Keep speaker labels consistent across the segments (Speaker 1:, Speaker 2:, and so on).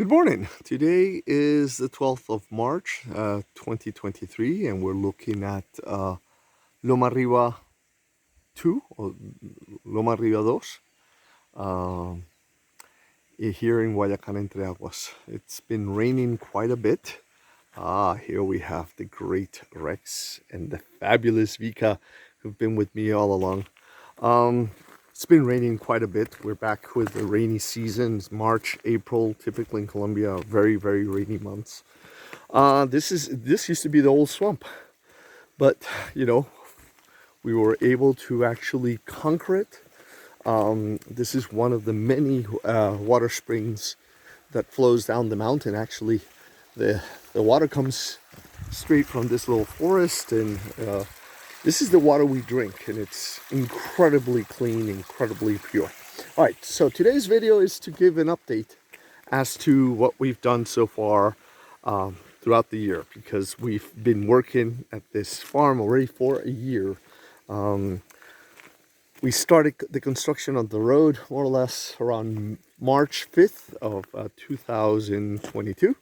Speaker 1: Good morning. Today is the 12th of March, 2023, and we're looking at Loma Arriba 2 or Loma Arriba 2 here in Guayacan, EntreAguas. It's been raining quite a bit. Here we have the great Rex and the fabulous Vika who've been with me all along. It's been raining quite a bit. We're back with the rainy seasons. March, April, typically in Colombia, are very, very rainy months. This used to be the old swamp, but we were able to actually conquer it. This is one of the many water springs that flows down the mountain. Actually, the water comes straight from this little forest, and this is the water we drink, and it's incredibly clean, incredibly pure. All right, so today's video is to give an update as to what we've done so far throughout the year, because we've been working at this farm already for a year. We started the construction on the road more or less around March 5th of 2022.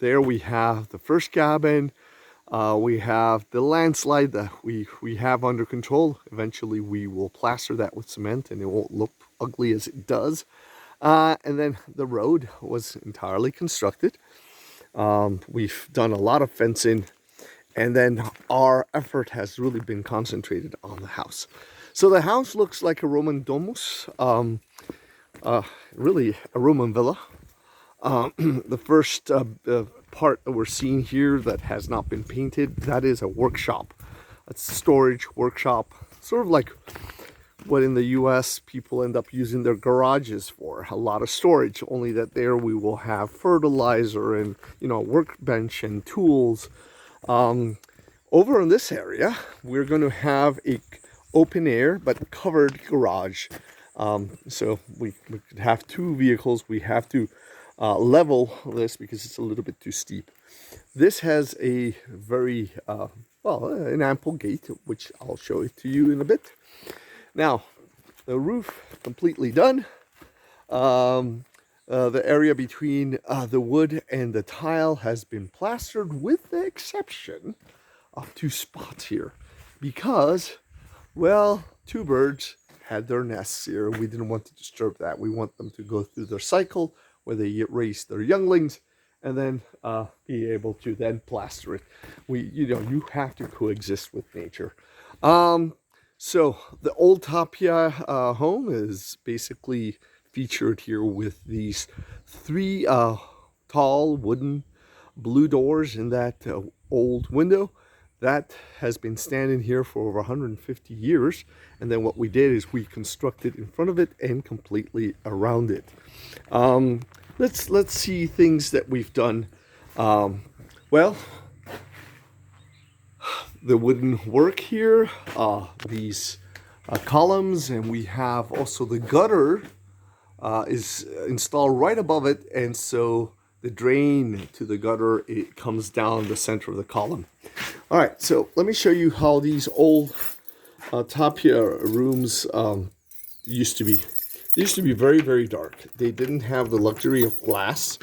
Speaker 1: There we have the first cabin. We have the landslide that we have under control. Eventually we will plaster that with cement and it won't look ugly as it does. And then the road was entirely constructed. We've done a lot of fencing, and then our effort has really been concentrated on the house. So the house looks like a Roman domus, really a Roman villa. The first part that we're seeing here that has not been painted, that is a workshop. It's a storage workshop, sort of like what in the US people end up using their garages for, a lot of storage, only that there we will have fertilizer and workbench and tools. Over in this area we're going to have a open air but covered garage. So we could have two vehicles. We have to level this because it's a little bit too steep. This has a very an ample gate, which I'll show it to you in a bit. Now the roof completely done. The area between the wood and the tile has been plastered, with the exception of two spots here, because, well, two birds had their nests here. We didn't want to disturb that. We want them to go through their cycle where they raise their younglings and then be able to then plaster it. You have to coexist with nature. So the old Tapia home is basically featured here with these three tall wooden blue doors in that old window. That has been standing here for over 150 years. And then what we did is we constructed in front of it and completely around it. Let's see things that we've done. Well, the wooden work here, these columns, and we have also the gutter is installed right above it, and so the drain to the gutter, it comes down the center of the column. All right, so let me show you how these old Tapia rooms used to be. They used to be very, very dark. They didn't have the luxury of glass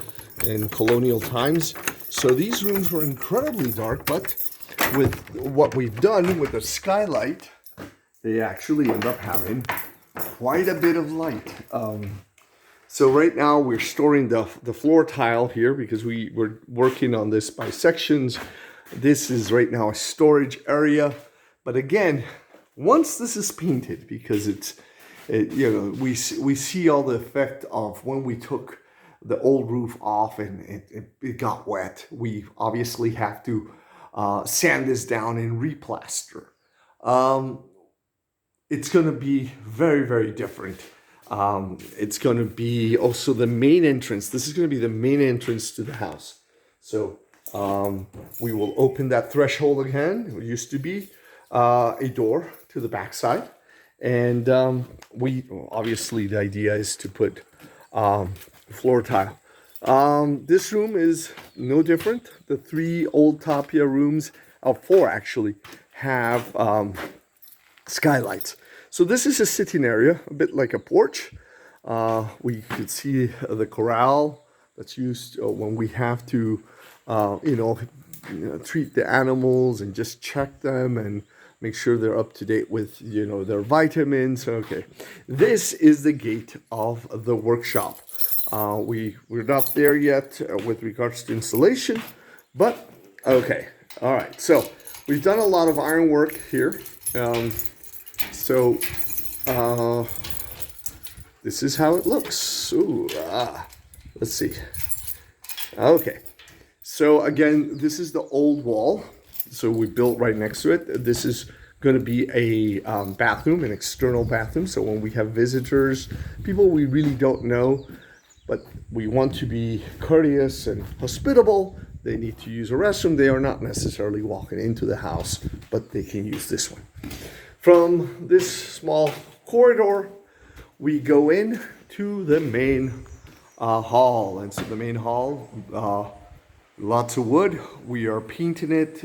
Speaker 1: in colonial times, so these rooms were incredibly dark. But with what we've done with the skylight, they actually end up having quite a bit of light. So right now we're storing the floor tile here because we were working on this by sections. This is right now a storage area. But again, once this is painted, because we see all the effect of when we took the old roof off and it got wet. We obviously have to sand this down and replaster. It's going to be very, very different. It's going to be also the main entrance. This is going to be the main entrance to the house. So we will open that threshold again. It used to be a door to the backside. And obviously the idea is to put floor tile. This room is no different. The three old Tapia rooms, four actually, have skylights. So this is a sitting area, a bit like a porch. We could see the corral that's used when we have to, treat the animals and just check them and make sure they're up to date with, their vitamins. Okay, this is the gate of the workshop. We're not there yet with regards to installation, but okay, all right. So we've done a lot of iron work here. So this is how it looks. Ooh, let's see. Okay. So again, this is the old wall. So we built right next to it. This is going to be a bathroom, an external bathroom. So when we have visitors, people we really don't know, but we want to be courteous and hospitable, they need to use a restroom. They are not necessarily walking into the house, but they can use this one. From this small corridor, we go in to the main hall. And so the main hall, lots of wood. We are painting it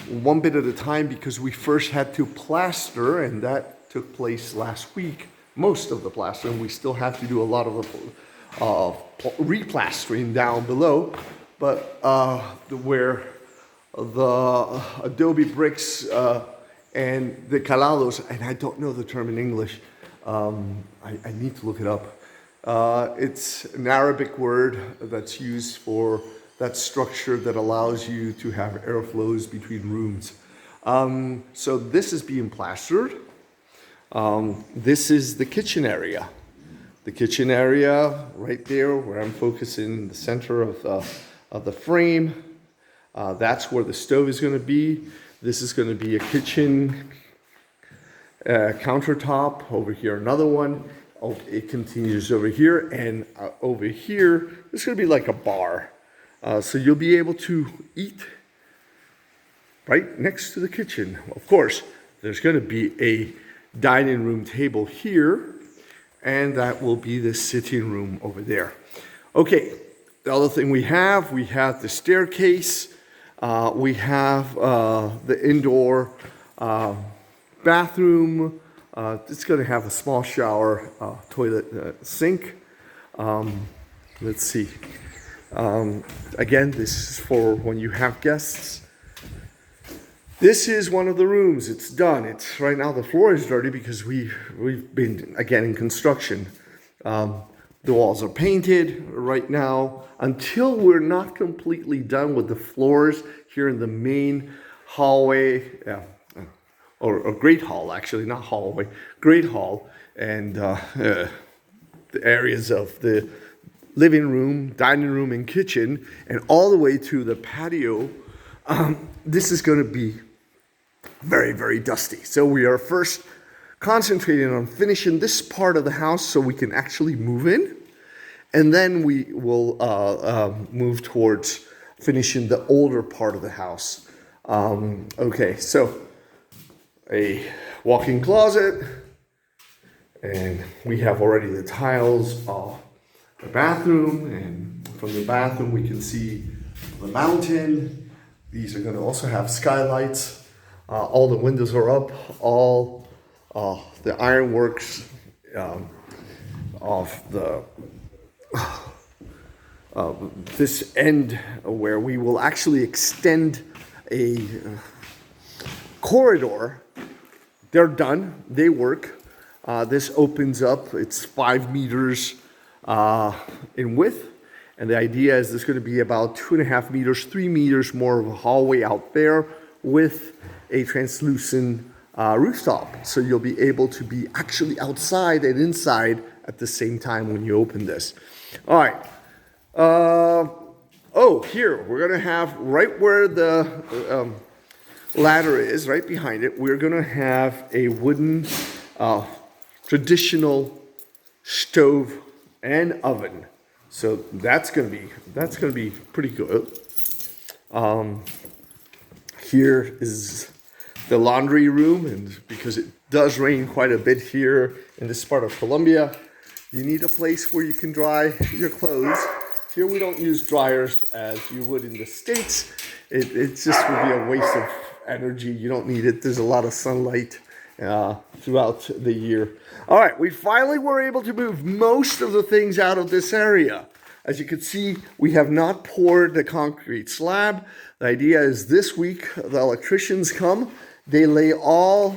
Speaker 1: one bit at a time because we first had to plaster, and that took place last week. Most of the plastering. We still have to do a lot of the replastering down below, but where the adobe bricks and the calados, and I don't know the term in English. I need to look it up. It's an Arabic word that's used for that structure that allows you to have airflows between rooms. So this is being plastered. This is the kitchen area. The kitchen area right there where I'm focusing the center of the frame. That's where the stove is going to be. This is going to be a kitchen countertop. Over here, another one. Oh, it continues over here, and over here, it's going to be like a bar. So you'll be able to eat right next to the kitchen. Of course, there's going to be a dining room table here, and that will be the sitting room over there. Okay, the other thing we have the staircase. We have the indoor bathroom. It's going to have a small shower, toilet, sink. Let's see. Again, this is for when you have guests. This is one of the rooms. It's done. It's right now the floor is dirty because we've been again in construction. The walls are painted right now. Until we're not completely done with the floors here in the main hallway, or great hall, actually, not hallway, great hall, and the areas of the living room, dining room, and kitchen, and all the way to the patio. This is going to be very, very dusty. So we are first concentrating on finishing this part of the house so we can actually move in. And then we will move towards finishing the older part of the house. Okay, so a walk-in closet. And we have already the tiles of the bathroom. And from the bathroom, we can see the mountain. These are going to also have skylights. All the windows are up. All the ironworks of the this end where we will actually extend a corridor. They're done. They work. This opens up. It's 5 meters in width. And the idea is there's going to be about 2.5 meters, 3 meters more of a hallway out there with a translucent rooftop. So you'll be able to be actually outside and inside at the same time when you open this. All right. Here, we're going to have right where the ladder is, right behind it, we're going to have a wooden traditional stove and oven. So that's going to be pretty good. Here is the laundry room, and because it does rain quite a bit here in this part of Colombia, you need a place where you can dry your clothes. Here we don't use dryers as you would in the States. It just would be a waste of energy. You don't need it. There's a lot of sunlight throughout the year. All right, we finally were able to move most of the things out of this area. As you can see, we have not poured the concrete slab. The idea is this week the electricians come, they lay all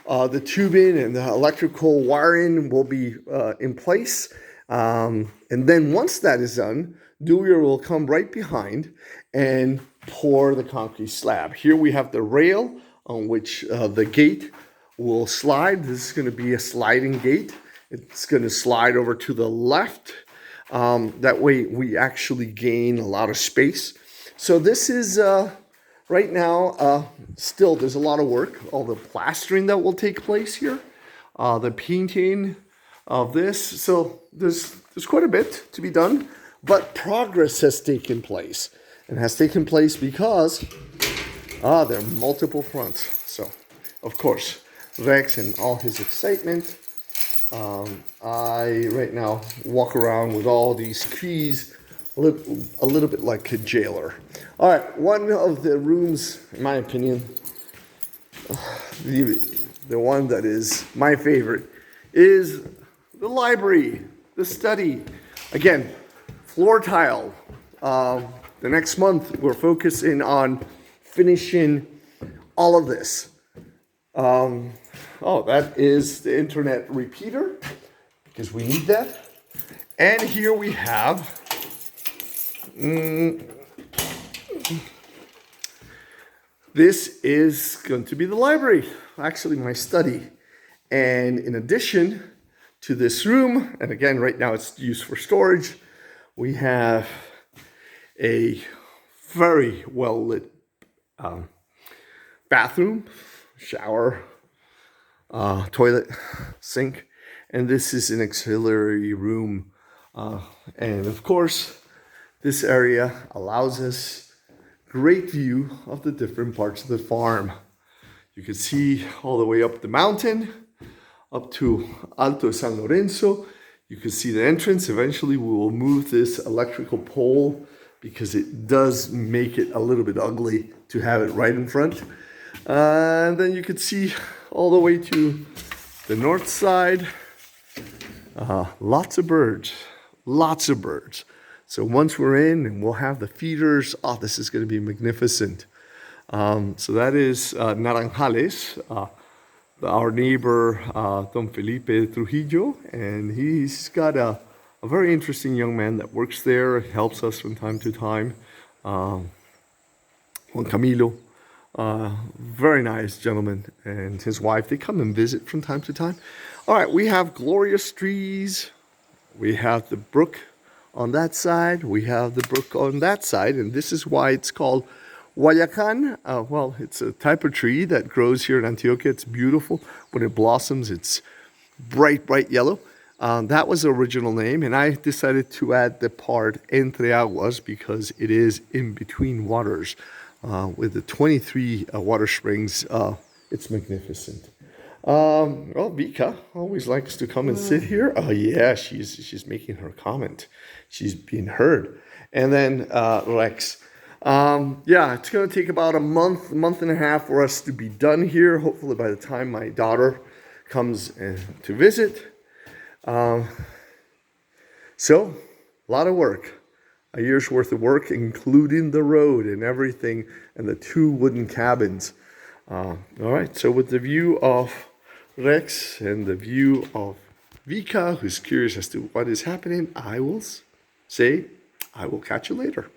Speaker 1: the tubing and the electrical wiring will be in place. And then once that is done, Dewey will come right behind and pour the concrete slab. Here we have the rail on which the gate will slide. This is going to be a sliding gate. It's going to slide over to the left. That way we actually gain a lot of space. So this is right now, still there's a lot of work. All the plastering that will take place here, the painting of this. So there's quite a bit to be done, but progress has taken place. And has taken place because there are multiple fronts. So, of course, Rex and all his excitement. I right now walk around with all these keys, a little bit like a jailer. All right, one of the rooms, in my opinion, the one that is my favorite, is the library, the study. Again, floor tile. The next month, we're focusing on finishing all of this. Oh, that is the internet repeater, because we need that. And here we have this is going to be the library, actually my study. And in addition to this room, and again, right now it's used for storage, we have a very well lit bathroom, shower, toilet, sink, and this is an auxiliary room. And of course, this area allows us great view of the different parts of the farm. You can see all the way up the mountain, up to Alto San Lorenzo. You can see the entrance. Eventually we will move this electrical pole because it does make it a little bit ugly to have it right in front. And then you can see all the way to the north side. Lots of birds, lots of birds. So once we're in and we'll have the feeders, oh, this is going to be magnificent. So that is Naranjales, our neighbor, Don Felipe Trujillo, and he's got a very interesting young man that works there, helps us from time to time. Juan Camilo, very nice gentleman, and his wife, they come and visit from time to time. All right, we have glorious trees. We have the brook on that side. We have the brook on that side, and this is why it's called Guayacan. Well, it's a type of tree that grows here in Antioquia. It's beautiful. When it blossoms, it's bright, bright yellow. That was the original name, and I decided to add the part EntreAguas because it is in between waters. With the 23 water springs, it's magnificent. Well, Vika always likes to come and sit here. Oh yeah, she's making her comment. She's being heard. And then Rex. Yeah, it's going to take about a month and a half for us to be done here. Hopefully by the time my daughter comes to visit. So, a lot of work. A year's worth of work, including the road and everything, and the 2 wooden cabins. All right, so with the view of Rex and the view of Vika, who's curious as to what is happening, I will say, I will catch you later.